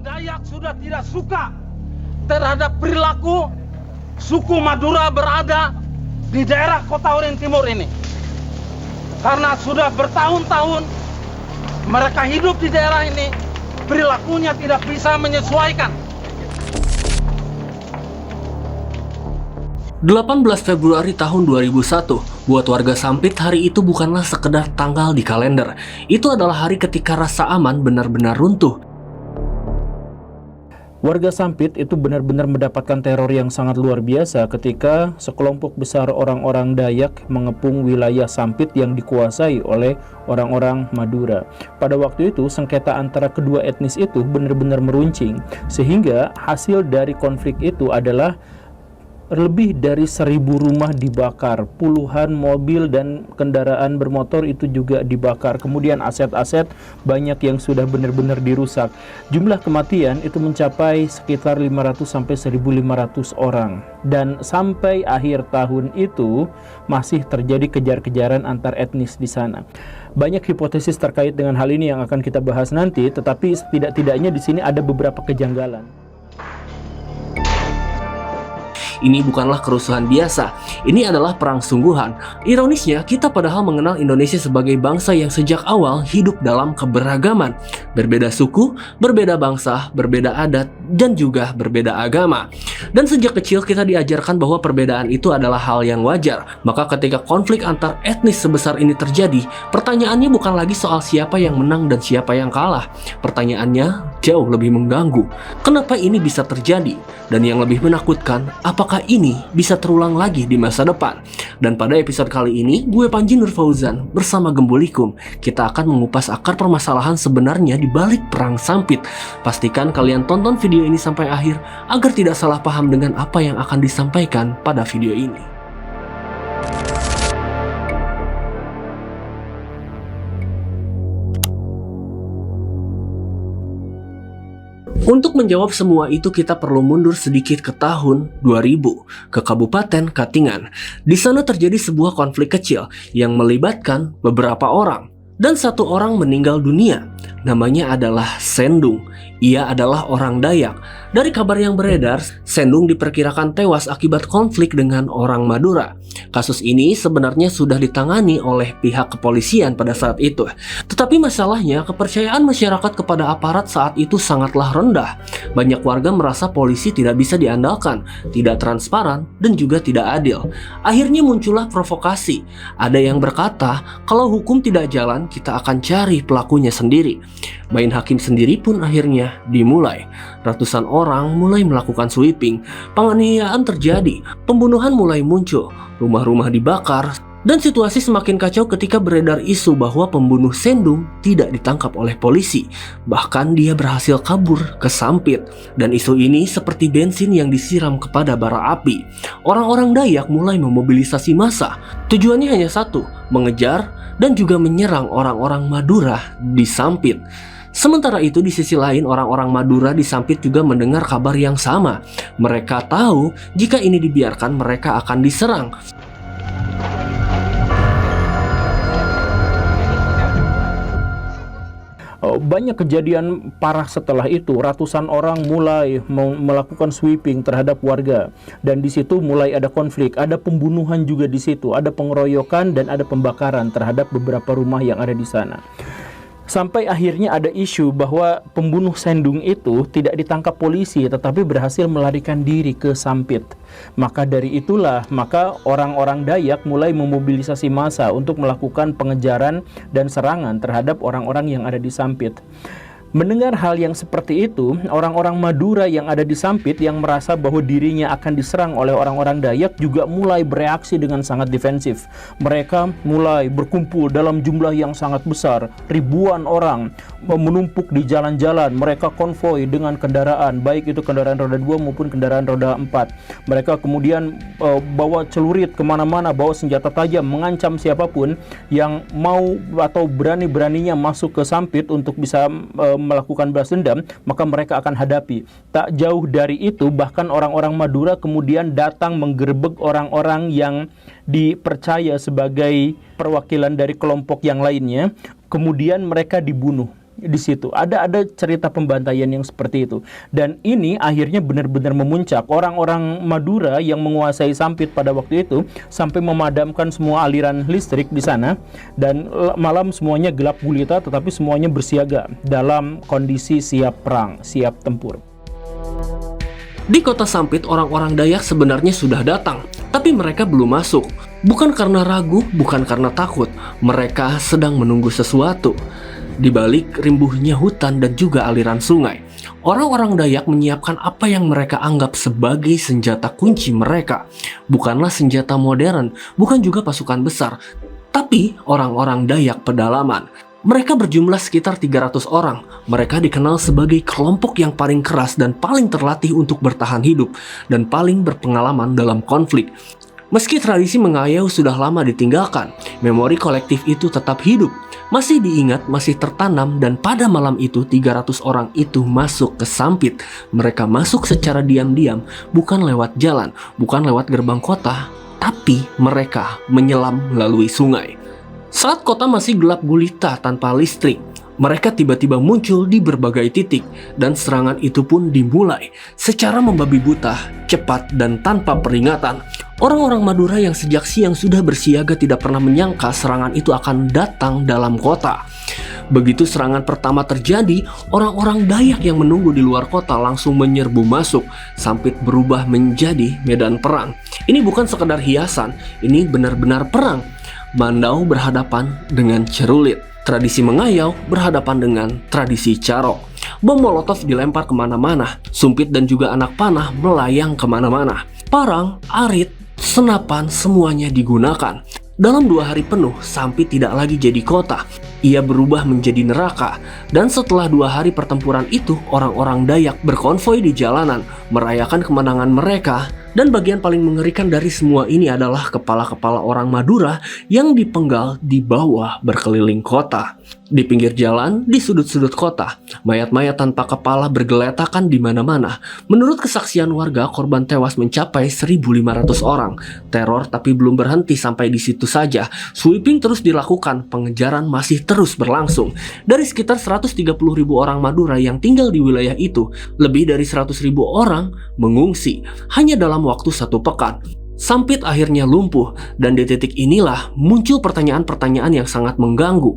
Dayak sudah tidak suka terhadap perilaku suku Madura berada di daerah Kota Urin Timur ini. Karena sudah bertahun-tahun mereka hidup di daerah ini, perilakunya tidak bisa menyesuaikan. 18 Februari tahun 2001, buat warga Sampit hari itu bukanlah sekedar tanggal di kalender. Itu adalah hari ketika rasa aman benar-benar runtuh. Warga Sampit itu benar-benar mendapatkan teror yang sangat luar biasa ketika sekelompok besar orang-orang Dayak mengepung wilayah Sampit yang dikuasai oleh orang-orang Madura. Pada waktu itu, sengketa antara kedua etnis itu benar-benar meruncing, sehingga hasil dari konflik itu adalah lebih dari 1.000 rumah dibakar, puluhan mobil dan kendaraan bermotor itu juga dibakar. Kemudian aset-aset banyak yang sudah benar-benar dirusak. Jumlah kematian itu mencapai sekitar 500 sampai 1.500 orang. Dan sampai akhir tahun itu masih terjadi kejar-kejaran antar etnis di sana. Banyak hipotesis terkait dengan hal ini yang akan kita bahas nanti, tetapi setidak-tidaknya di sini ada beberapa kejanggalan. Ini bukanlah kerusuhan biasa, ini adalah perang sungguhan. Ironisnya, kita padahal mengenal Indonesia sebagai bangsa yang sejak awal hidup dalam keberagaman. Berbeda suku, berbeda bangsa, berbeda adat, dan juga berbeda agama. Dan sejak kecil kita diajarkan bahwa perbedaan itu adalah hal yang wajar. Maka ketika konflik antar etnis sebesar ini terjadi, pertanyaannya bukan lagi soal siapa yang menang dan siapa yang kalah. Pertanyaannya jauh lebih mengganggu. Kenapa ini bisa terjadi? Dan yang lebih menakutkan, apakah ini bisa terulang lagi di masa depan? Dan pada episode kali ini, gue Panji Nur Fauzan bersama Gembulikum, kita akan mengupas akar permasalahan sebenarnya di balik perang Sampit. Pastikan kalian tonton video ini sampai akhir agar tidak salah paham dengan apa yang akan disampaikan pada video ini. Untuk menjawab semua itu kita perlu mundur sedikit ke tahun 2000, ke Kabupaten Katingan. Di sana terjadi sebuah konflik kecil yang melibatkan beberapa orang. Dan satu orang meninggal dunia. Namanya adalah Sendung. Ia adalah orang Dayak. Dari kabar yang beredar, Sendung diperkirakan tewas akibat konflik dengan orang Madura. Kasus ini sebenarnya sudah ditangani oleh pihak kepolisian pada saat itu. Tetapi masalahnya, kepercayaan masyarakat kepada aparat saat itu sangatlah rendah. Banyak warga merasa polisi tidak bisa diandalkan, tidak transparan, dan juga tidak adil. Akhirnya muncullah provokasi. Ada yang berkata, kalau hukum tidak jalan, kita akan cari pelakunya sendiri. Main hakim sendiri pun akhirnya dimulai. Ratusan orang mulai melakukan sweeping. Penganiayaan terjadi. Pembunuhan mulai muncul. Rumah-rumah dibakar. Dan situasi semakin kacau ketika beredar isu bahwa pembunuh Sendung tidak ditangkap oleh polisi. Bahkan dia berhasil kabur ke Sampit. Dan isu ini seperti bensin yang disiram kepada bara api. Orang-orang Dayak mulai memobilisasi massa. Tujuannya hanya satu, mengejar dan juga menyerang orang-orang Madura di Sampit. Sementara itu di sisi lain orang-orang Madura di Sampit juga mendengar kabar yang sama. Mereka tahu jika ini dibiarkan mereka akan diserang. Banyak kejadian parah setelah itu. Ratusan orang mulai melakukan sweeping terhadap warga, dan di situ mulai ada konflik, ada pembunuhan juga di situ, ada pengeroyokan dan ada pembakaran terhadap beberapa rumah yang ada di sana. Sampai akhirnya ada isu bahwa pembunuh Sendung itu tidak ditangkap polisi tetapi berhasil melarikan diri ke Sampit. Maka dari itulah orang-orang Dayak mulai memobilisasi massa untuk melakukan pengejaran dan serangan terhadap orang-orang yang ada di Sampit. Mendengar hal yang seperti itu, orang-orang Madura yang ada di Sampit yang merasa bahwa dirinya akan diserang oleh orang-orang Dayak juga mulai bereaksi dengan sangat defensif. Mereka mulai berkumpul dalam jumlah yang sangat besar, ribuan orang menumpuk di jalan-jalan. Mereka konvoi dengan kendaraan, baik itu kendaraan roda 2 maupun kendaraan roda 4. Mereka kemudian bawa celurit kemana-mana, bawa senjata tajam, mengancam siapapun yang mau atau berani-beraninya masuk ke Sampit untuk bisa melakukan balas dendam, maka mereka akan hadapi. Tak jauh dari itu, bahkan orang-orang Madura kemudian datang menggerebek orang-orang yang dipercaya sebagai perwakilan dari kelompok yang lainnya. Kemudian mereka dibunuh. di situ. Ada cerita pembantaian yang seperti itu. Dan ini akhirnya benar-benar memuncak. Orang-orang Madura yang menguasai Sampit pada waktu itu sampai memadamkan semua aliran listrik di sana, dan malam semuanya gelap gulita, tetapi semuanya bersiaga dalam kondisi siap perang, siap tempur. Di kota Sampit, orang-orang Dayak sebenarnya sudah datang, tapi mereka belum masuk. Bukan karena ragu, bukan karena takut. Mereka sedang menunggu sesuatu. Di balik rimbuhnya hutan dan juga aliran sungai, orang-orang Dayak menyiapkan apa yang mereka anggap sebagai senjata kunci mereka. Bukanlah senjata modern, bukan juga pasukan besar, tapi orang-orang Dayak pedalaman. Mereka berjumlah sekitar 300 orang. Mereka dikenal sebagai kelompok yang paling keras dan paling terlatih untuk bertahan hidup dan paling berpengalaman dalam konflik. Meski tradisi mengayau sudah lama ditinggalkan, memori kolektif itu tetap hidup. Masih diingat, masih tertanam, dan pada malam itu 300 orang itu masuk ke Sampit. Mereka masuk secara diam-diam, bukan lewat jalan, bukan lewat gerbang kota, tapi mereka menyelam melalui sungai. Saat kota masih gelap gulita tanpa listrik, mereka tiba-tiba muncul di berbagai titik, dan serangan itu pun dimulai secara membabi buta, cepat, dan tanpa peringatan. Orang-orang Madura yang sejak siang sudah bersiaga tidak pernah menyangka serangan itu akan datang dalam kota. Begitu serangan pertama terjadi, orang-orang Dayak yang menunggu di luar kota langsung menyerbu masuk. Sampit berubah menjadi medan perang. Ini bukan sekedar hiasan, ini benar-benar perang. Mandau berhadapan dengan cerulit. Tradisi mengayau berhadapan dengan tradisi carok. Bom molotov dilempar kemana-mana. Sumpit dan juga anak panah melayang kemana-mana. Parang, arit, senapan semuanya digunakan. Dalam 2 hari penuh, Sampit tidak lagi jadi kota. Ia berubah menjadi neraka. Dan setelah 2 hari pertempuran itu, orang-orang Dayak berkonvoi di jalanan, merayakan kemenangan mereka. Dan bagian paling mengerikan dari semua ini adalah kepala-kepala orang Madura yang dipenggal di bawah berkeliling kota. Di pinggir jalan, di sudut-sudut kota, mayat-mayat tanpa kepala bergeletakan di mana-mana. Menurut kesaksian warga, korban tewas mencapai 1.500 orang. Teror tapi belum berhenti sampai di situ saja. Sweeping terus dilakukan, pengejaran masih terus berlangsung. Dari sekitar 130.000 orang Madura yang tinggal di wilayah itu, lebih dari 100.000 orang mengungsi hanya dalam waktu 1 pekan. Sampit akhirnya lumpuh, dan di titik inilah muncul pertanyaan-pertanyaan yang sangat mengganggu.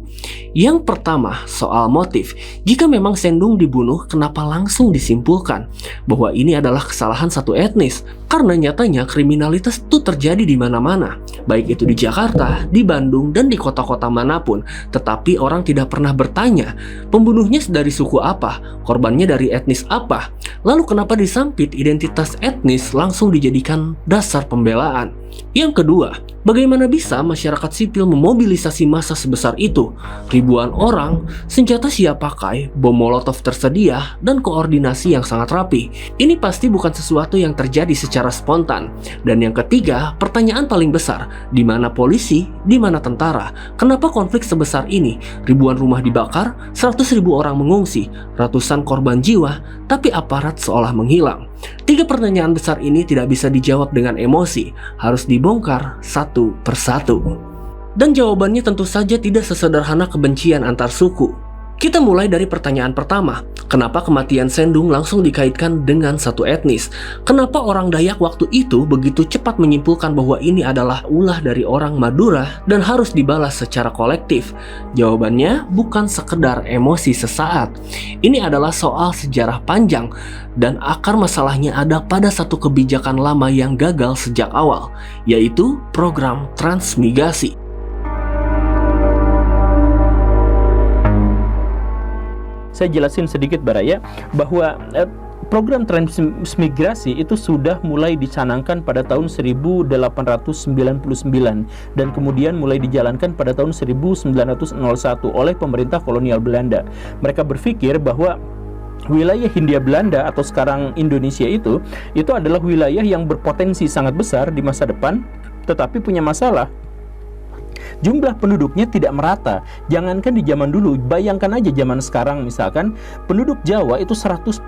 Yang pertama, soal motif. Jika memang Sendung dibunuh, kenapa langsung disimpulkan bahwa ini adalah kesalahan satu etnis? Karena nyatanya kriminalitas itu terjadi di mana-mana, baik itu di Jakarta, di Bandung, dan di kota-kota manapun. Tetapi orang tidak pernah bertanya, pembunuhnya dari suku apa? Korbannya dari etnis apa? Lalu kenapa di Sampit identitas etnis langsung dijadikan dasar pembelaan? Yang kedua, bagaimana bisa masyarakat sipil memobilisasi massa sebesar itu? Ribuan orang, senjata siap pakai, bom molotov tersedia, dan koordinasi yang sangat rapi. Ini pasti bukan sesuatu yang terjadi secara spontan. Dan yang ketiga, pertanyaan paling besar, di mana polisi, di mana tentara? Kenapa konflik sebesar ini? Ribuan rumah dibakar, 100.000 orang mengungsi, ratusan korban jiwa, tapi aparat seolah menghilang. 3 pertanyaan besar ini tidak bisa dijawab dengan emosi, harus dibongkar satu persatu. Dan jawabannya tentu saja tidak sesederhana kebencian antar suku. Kita mulai dari pertanyaan pertama, kenapa kematian Sendung langsung dikaitkan dengan satu etnis? Kenapa orang Dayak waktu itu begitu cepat menyimpulkan bahwa ini adalah ulah dari orang Madura dan harus dibalas secara kolektif? Jawabannya bukan sekedar emosi sesaat. Ini adalah soal sejarah panjang, dan akar masalahnya ada pada satu kebijakan lama yang gagal sejak awal, yaitu program transmigrasi. Saya jelasin sedikit Baraya bahwa program transmigrasi itu sudah mulai dicanangkan pada tahun 1899 dan kemudian mulai dijalankan pada tahun 1901 oleh pemerintah kolonial Belanda. Mereka berpikir bahwa wilayah Hindia Belanda atau sekarang Indonesia itu adalah wilayah yang berpotensi sangat besar di masa depan, tetapi punya masalah Jumlah penduduknya tidak merata. Jangankan di zaman dulu, bayangkan aja zaman sekarang misalkan penduduk Jawa itu 145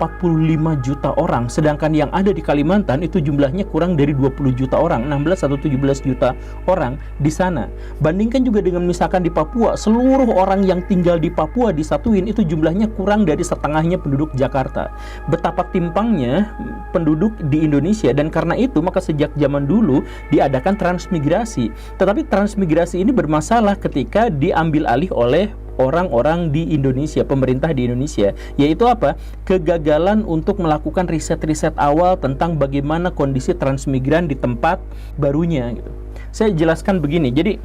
juta orang, sedangkan yang ada di Kalimantan itu jumlahnya kurang dari 20 juta orang, 16 atau 17 juta orang di sana. Bandingkan juga dengan misalkan di Papua, seluruh orang yang tinggal di Papua disatuin itu jumlahnya kurang dari setengahnya penduduk Jakarta. Betapa timpangnya penduduk di Indonesia, dan karena itu maka sejak zaman dulu diadakan transmigrasi. Tetapi transmigrasi ini bermasalah ketika diambil alih oleh orang-orang di Indonesia, pemerintah di Indonesia, yaitu apa? Kegagalan untuk melakukan riset-riset awal tentang bagaimana kondisi transmigran di tempat barunya gitu. Saya jelaskan begini. Jadi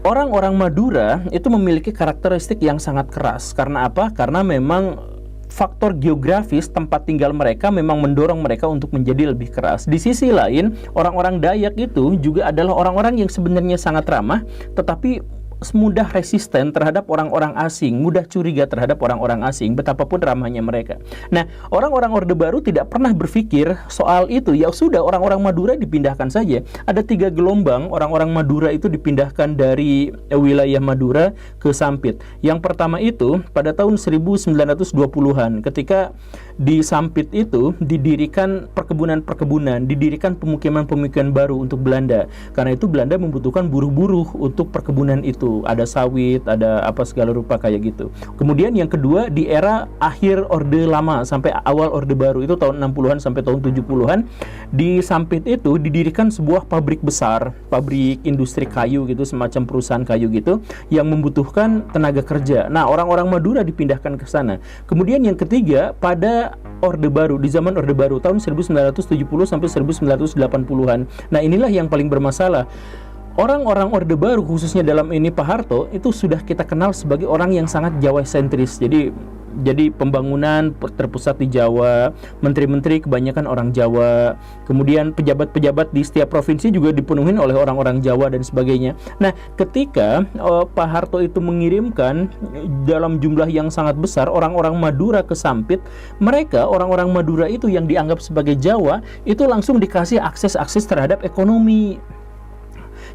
orang-orang Madura itu memiliki karakteristik yang sangat keras. Karena apa? Karena memang faktor geografis tempat tinggal mereka memang mendorong mereka untuk menjadi lebih keras. Di sisi lain, orang-orang Dayak itu juga adalah orang-orang yang sebenarnya sangat ramah, tetapi mudah resisten terhadap orang-orang asing, mudah curiga terhadap orang-orang asing, betapapun ramahnya mereka. Nah, orang-orang Orde Baru tidak pernah berpikir soal itu. Ya sudah, orang-orang Madura dipindahkan saja. Ada 3 gelombang orang-orang Madura itu dipindahkan dari wilayah Madura ke Sampit. Yang pertama itu pada tahun 1920-an, ketika di Sampit itu didirikan perkebunan-perkebunan, didirikan pemukiman-pemukiman baru untuk Belanda. Karena itu Belanda membutuhkan buruh-buruh untuk perkebunan itu. Ada sawit, ada apa segala rupa kayak gitu. Kemudian yang kedua, di era akhir Orde Lama sampai awal Orde Baru itu tahun 60-an sampai tahun 70-an, di Sampit itu didirikan sebuah pabrik besar, pabrik industri kayu gitu, semacam perusahaan kayu gitu, yang membutuhkan tenaga kerja. Nah, orang-orang Madura dipindahkan ke sana. Kemudian yang ketiga, pada Orde Baru, di zaman Orde Baru tahun 1970 sampai 1980-an. Nah, inilah yang paling bermasalah. Orang-orang Orde Baru, khususnya dalam ini Pak Harto, itu sudah kita kenal sebagai orang yang sangat Jawa sentris. Jadi pembangunan terpusat di Jawa, menteri-menteri kebanyakan orang Jawa, kemudian pejabat-pejabat di setiap provinsi juga dipenuhi oleh orang-orang Jawa dan sebagainya. Nah, ketika Pak Harto itu mengirimkan dalam jumlah yang sangat besar orang-orang Madura ke Sampit, mereka, orang-orang Madura itu yang dianggap sebagai Jawa, itu langsung dikasih akses-akses terhadap ekonomi.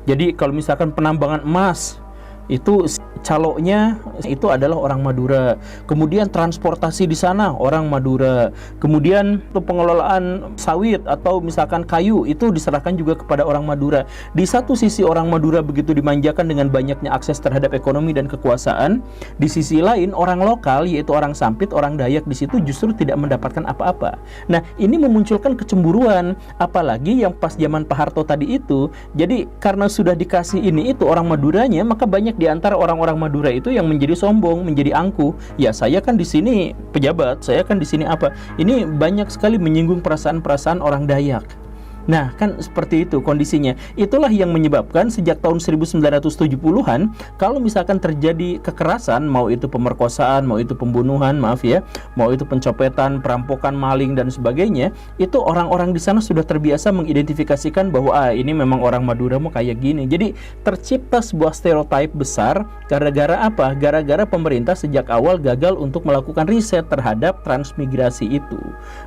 Jadi kalau misalkan penambangan emas, itu caloknya itu adalah orang Madura. Kemudian transportasi di sana orang Madura. Kemudian pengelolaan sawit atau misalkan kayu itu diserahkan juga kepada orang Madura. Di satu sisi orang Madura begitu dimanjakan dengan banyaknya akses terhadap ekonomi dan kekuasaan. Di sisi lain orang lokal yaitu orang Sampit, orang Dayak di situ justru tidak mendapatkan apa-apa. Nah, ini memunculkan kecemburuan, apalagi yang pas zaman Pak Harto tadi itu. Jadi karena sudah dikasih ini itu orang Maduranya, maka banyak di antara orang-orang Madura itu yang menjadi sombong, menjadi angkuh. Ya, saya kan di sini pejabat, saya kan di sini apa. Ini banyak sekali menyinggung perasaan-perasaan orang Dayak. Nah, kan seperti itu kondisinya. Itulah yang menyebabkan sejak tahun 1970-an, kalau misalkan terjadi kekerasan, mau itu pemerkosaan, mau itu pembunuhan, maaf ya, mau itu pencopetan, perampokan, maling, dan sebagainya, itu orang-orang di sana sudah terbiasa mengidentifikasikan bahwa ini memang orang Madura mau kayak gini. Jadi tercipta sebuah stereotip besar gara-gara apa? Gara-gara pemerintah sejak awal gagal untuk melakukan riset terhadap transmigrasi itu.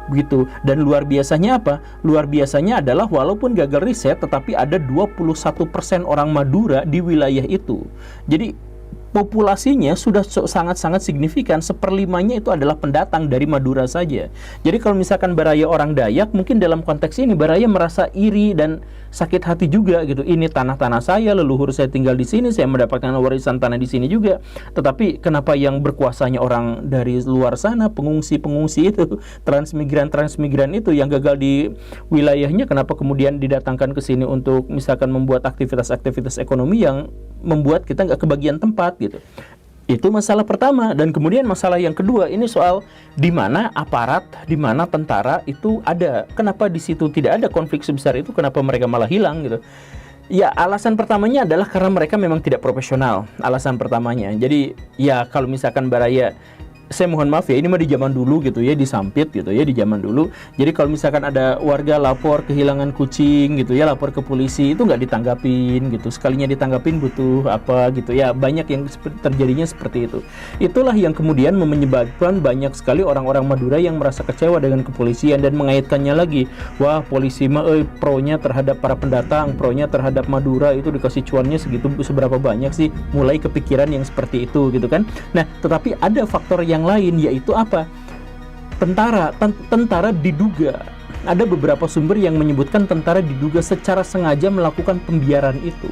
Begitu. Dan luar biasanya apa? Luar biasanya adalah walaupun gagal riset, tetapi ada 21% orang Madura di wilayah itu. Jadi populasinya sudah sangat-sangat signifikan. 1/5-nya itu adalah pendatang dari Madura saja. Jadi kalau misalkan Baraya orang Dayak, mungkin dalam konteks ini Baraya merasa iri dan sakit hati juga gitu. Ini tanah-tanah saya, leluhur saya tinggal di sini, saya mendapatkan warisan tanah di sini juga. Tetapi kenapa yang berkuasanya orang dari luar sana, pengungsi-pengungsi itu, transmigran itu yang gagal di wilayahnya, kenapa kemudian didatangkan ke sini untuk misalkan membuat aktivitas-aktivitas ekonomi yang membuat kita nggak kebagian tempat gitu. Itu masalah pertama. Dan kemudian masalah yang kedua, ini soal di mana aparat, di mana tentara itu ada. Kenapa di situ tidak ada konflik sebesar itu, kenapa mereka malah hilang gitu. Ya, alasan pertamanya adalah karena mereka memang tidak profesional. Alasan pertamanya. Jadi ya kalau misalkan Baraya saya mohon maaf ya, ini mah di zaman dulu gitu ya, disampit gitu ya, di zaman dulu. Jadi kalau misalkan ada warga lapor kehilangan kucing gitu ya, lapor ke polisi, itu nggak ditanggapin gitu. Sekalinya ditanggapin butuh apa gitu ya, banyak yang terjadinya seperti itu. Itulah yang kemudian menyebabkan banyak sekali orang-orang Madura yang merasa kecewa dengan kepolisian dan mengaitkannya lagi, wah polisi mah pro-nya terhadap para pendatang, pro-nya terhadap Madura, itu dikasih cuannya segitu seberapa banyak sih, mulai kepikiran yang seperti itu gitu kan. Nah, tetapi ada faktor yang lain, yaitu apa? Tentara diduga, ada beberapa sumber yang menyebutkan tentara diduga secara sengaja melakukan pembiaran itu,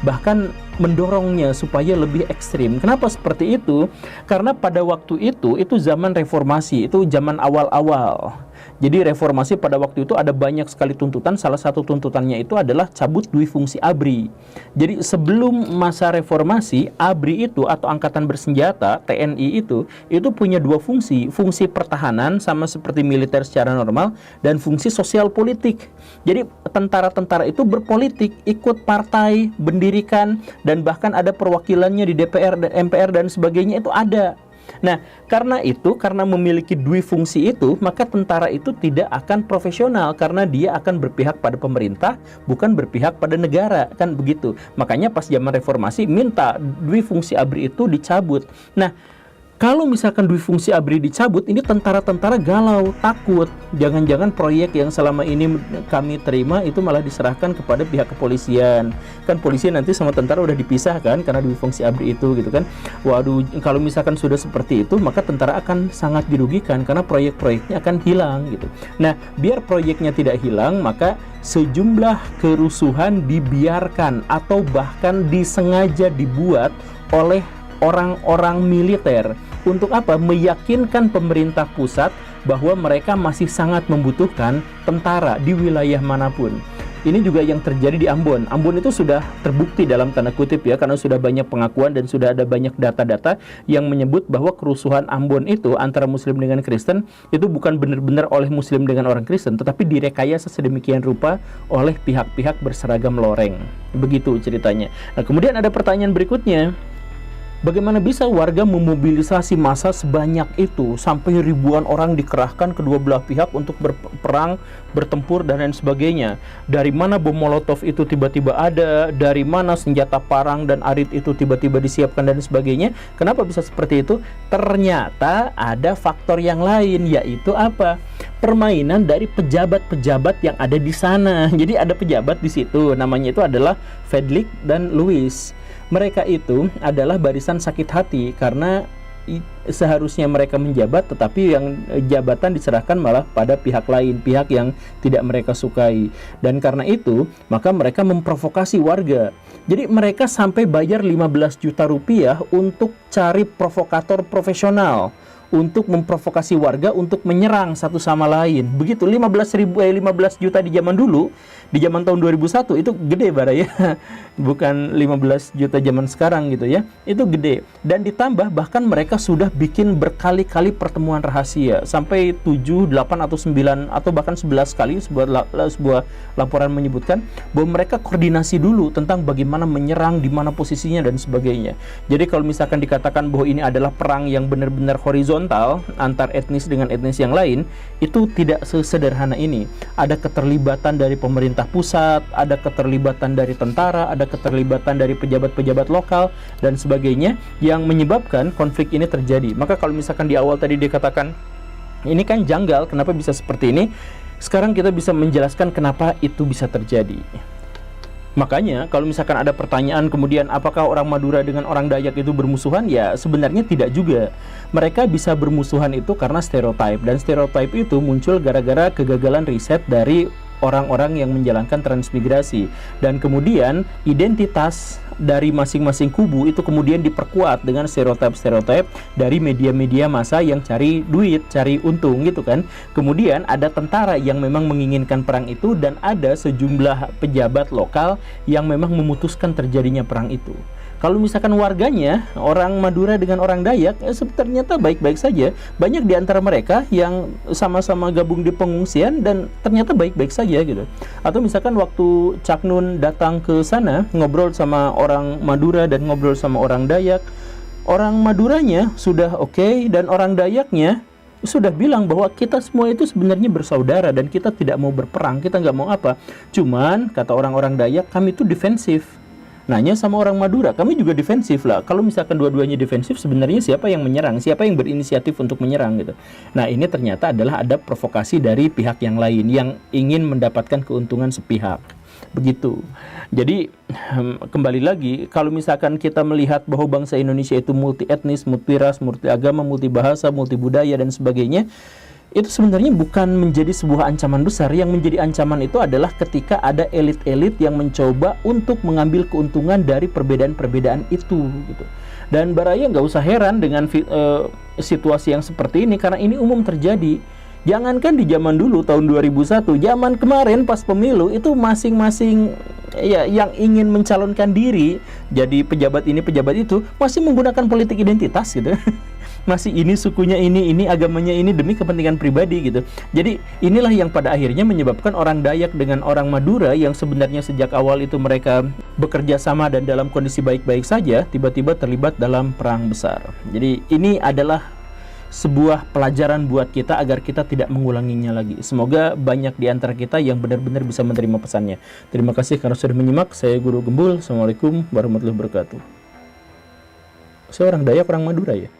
bahkan mendorongnya supaya lebih ekstrim. Kenapa seperti itu? Karena pada waktu itu zaman reformasi, itu zaman awal-awal. Jadi reformasi pada waktu itu ada banyak sekali tuntutan. Salah satu tuntutannya itu adalah cabut dui fungsi ABRI. Jadi sebelum masa reformasi, ABRI itu atau Angkatan Bersenjata, TNI itu punya dua fungsi. Fungsi pertahanan sama seperti militer secara normal, dan fungsi sosial politik. Jadi tentara-tentara itu berpolitik, ikut partai, mendirikan, dan bahkan ada perwakilannya di DPR, MPR dan sebagainya, itu ada. Nah, karena memiliki dua fungsi itu, maka tentara itu tidak akan profesional, karena dia akan berpihak pada pemerintah, bukan berpihak pada negara, kan begitu. Makanya pas zaman reformasi minta dua fungsi ABRI itu dicabut. Nah, kalau misalkan dui fungsi ABRI dicabut, ini tentara-tentara galau, takut. Jangan-jangan proyek yang selama ini kami terima itu malah diserahkan kepada pihak kepolisian. Kan polisi nanti sama tentara udah dipisahkan karena dui fungsi ABRI itu gitu kan. Waduh, kalau misalkan sudah seperti itu, maka tentara akan sangat dirugikan karena proyek-proyeknya akan hilang gitu. Nah, biar proyeknya tidak hilang, maka sejumlah kerusuhan dibiarkan atau bahkan disengaja dibuat oleh orang-orang militer. Untuk apa? Meyakinkan pemerintah pusat bahwa mereka masih sangat membutuhkan tentara di wilayah manapun. Ini juga yang terjadi di Ambon. Ambon itu sudah terbukti dalam tanda kutip ya, karena sudah banyak pengakuan dan sudah ada banyak data-data yang menyebut bahwa kerusuhan Ambon itu antara Muslim dengan Kristen itu bukan benar-benar oleh Muslim dengan orang Kristen, tetapi direkayasa sedemikian rupa oleh pihak-pihak berseragam loreng. Begitu ceritanya. Nah, kemudian ada pertanyaan berikutnya. Bagaimana bisa warga memobilisasi massa sebanyak itu sampai ribuan orang dikerahkan kedua belah pihak untuk berperang, bertempur dan lain sebagainya? Dari mana bom molotov itu tiba-tiba ada? Dari mana senjata parang dan arit itu tiba-tiba disiapkan dan sebagainya? Kenapa bisa seperti itu? Ternyata ada faktor yang lain, yaitu apa? Permainan dari pejabat-pejabat yang ada di sana. Jadi ada pejabat di situ, namanya itu adalah Fedlik dan Louis. Mereka itu adalah barisan sakit hati karena seharusnya mereka menjabat, tetapi yang jabatan diserahkan malah pada pihak lain, pihak yang tidak mereka sukai. Dan karena itu, maka mereka memprovokasi warga. Jadi mereka sampai bayar 15 juta rupiah untuk cari provokator profesional, untuk memprovokasi warga untuk menyerang satu sama lain. Begitu 15 juta di zaman dulu, di zaman tahun 2001 itu gede bara ya. Bukan 15 juta zaman sekarang gitu ya. Itu gede. Dan ditambah bahkan mereka sudah bikin berkali-kali pertemuan rahasia, sampai 7, 8 atau 9 atau bahkan 11 kali sebuah laporan menyebutkan bahwa mereka koordinasi dulu tentang bagaimana menyerang, di mana posisinya dan sebagainya. Jadi kalau misalkan dikatakan bahwa ini adalah perang yang benar-benar horizontal antar etnis dengan etnis yang lain, itu tidak sesederhana ini. Ada keterlibatan dari pemerintah pusat, ada keterlibatan dari tentara, ada keterlibatan dari pejabat-pejabat lokal dan sebagainya yang menyebabkan konflik ini terjadi. Maka kalau misalkan di awal tadi dikatakan ini kan janggal, kenapa bisa seperti ini? Sekarang kita bisa menjelaskan kenapa itu bisa terjadi. Makanya kalau misalkan ada pertanyaan kemudian apakah orang Madura dengan orang Dayak itu bermusuhan, ya sebenarnya tidak juga. Mereka bisa bermusuhan itu karena stereotip, dan stereotip itu muncul gara-gara kegagalan riset dari orang-orang yang menjalankan transmigrasi, dan kemudian identitas dari masing-masing kubu itu kemudian diperkuat dengan stereotip-stereotip dari media-media massa yang cari duit, cari untung gitu kan. Kemudian ada tentara yang memang menginginkan perang itu, dan ada sejumlah pejabat lokal yang memang memutuskan terjadinya perang itu. Kalau misalkan warganya, orang Madura dengan orang Dayak, ternyata baik-baik saja. Banyak di antara mereka yang sama-sama gabung di pengungsian dan ternyata baik-baik saja gitu. Atau misalkan waktu Cak Nun datang ke sana, ngobrol sama orang Madura dan ngobrol sama orang Dayak, Orang Maduranya sudah oke, dan orang Dayaknya sudah bilang bahwa kita semua itu sebenarnya bersaudara dan kita tidak mau berperang, kita nggak mau apa. Cuman kata orang-orang Dayak, kami itu defensif. Nanya sama orang Madura, kami juga defensif lah. Kalau misalkan dua-duanya defensif, sebenarnya siapa yang menyerang? Siapa yang berinisiatif untuk menyerang gitu. Nah, ini ternyata adalah ada provokasi dari pihak yang lain yang ingin mendapatkan keuntungan sepihak. Begitu. Jadi kembali lagi, kalau misalkan kita melihat bahwa bangsa Indonesia itu multi etnis, multi ras, multi agama, multi bahasa, multi budaya dan sebagainya, itu sebenarnya bukan menjadi sebuah ancaman besar. Yang menjadi ancaman itu adalah ketika ada elit-elit yang mencoba untuk mengambil keuntungan dari perbedaan-perbedaan itu gitu. Dan Baraya nggak usah heran dengan situasi yang seperti ini, karena ini umum terjadi. Jangankan di zaman dulu tahun 2001, zaman kemarin pas pemilu itu masing-masing ya yang ingin mencalonkan diri jadi pejabat ini pejabat itu masih menggunakan politik identitas gitu. Masih ini sukunya ini agamanya ini demi kepentingan pribadi gitu. Jadi inilah yang pada akhirnya menyebabkan orang Dayak dengan orang Madura yang sebenarnya sejak awal itu mereka bekerja sama dan dalam kondisi baik-baik saja, tiba-tiba terlibat dalam perang besar. Jadi ini adalah sebuah pelajaran buat kita agar kita tidak mengulanginya lagi. Semoga banyak di antara kita yang benar-benar bisa menerima pesannya. Terima kasih karena sudah menyimak. Saya Guru Gembul. Assalamualaikum warahmatullahi wabarakatuh. Saya orang Dayak, orang Madura ya.